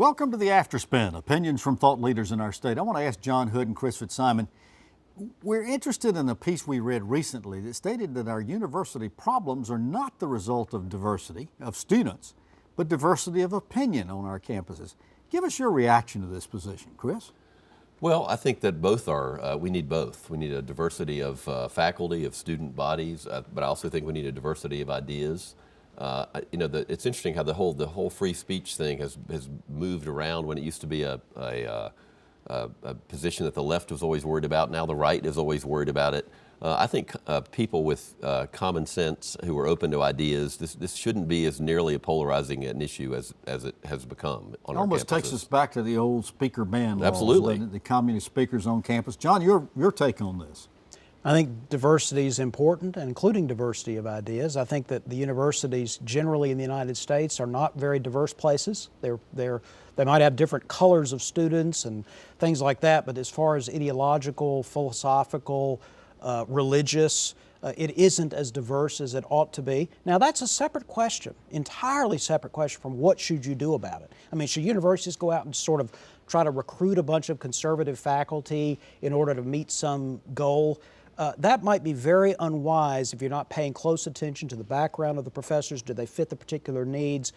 Welcome to the Afterspin, opinions from thought leaders in our state. I want to ask John Hood and Chris Fitzsimon, we're interested in a piece we read recently that stated that our university problems are not the result of diversity of students, but diversity of opinion on our campuses. Give us your reaction to this position, Chris. Well, I think that both are, we need both. We need a diversity of faculty, of student bodies, but I also think we need a diversity of ideas. It's interesting how the whole free speech thing has moved around. When it used to be a position that the left was always worried about, now the right is always worried about it. I think people with common sense who are open to ideas, this shouldn't be as nearly a polarizing an issue as it has become on our campuses. Almost takes us back to the old speaker ban laws. Absolutely. The communist speakers on campus. John, your take on this? I think diversity is important, including diversity of ideas. I think that the universities generally in the United States are not very diverse places. They might have different colors of students and things like that, but as far as ideological, philosophical, religious, it isn't as diverse as it ought to be. Now that's a separate question, entirely separate question from what should you do about it. I mean, should universities go out and sort of try to recruit a bunch of conservative faculty in order to meet some goal? That might be very unwise if you're not paying close attention to the background of the professors. Do they fit the particular needs?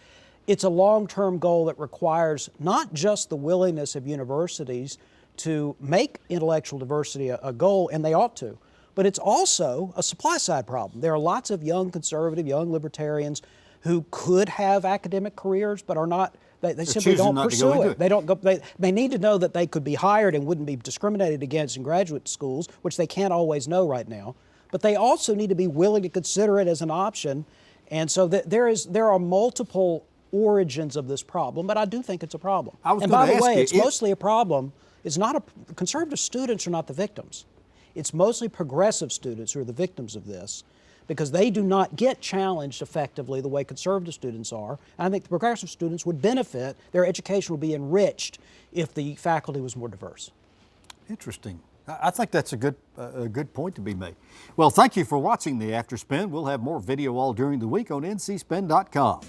It's a long-term goal that requires not just the willingness of universities to make intellectual diversity a goal, and they ought to, but it's also a supply-side problem. There are lots of young conservative, young libertarians who could have academic careers but are not. They simply don't pursue it. They don't go. They need to know that they could be hired and wouldn't be discriminated against in graduate schools, which they can't always know right now. But they also need to be willing to consider it as an option. And so there are multiple origins of this problem, but I do think it's a problem. And by the way, it's mostly a problem. It's not conservative students are not the victims. It's mostly progressive students who are the victims of this, because they do not get challenged effectively the way conservative students are. And I think the progressive students would benefit, their education would be enriched if the faculty was more diverse. Interesting. I think that's a good point to be made. Well, thank you for watching the Afterspin. We'll have more video all during the week on ncspin.com.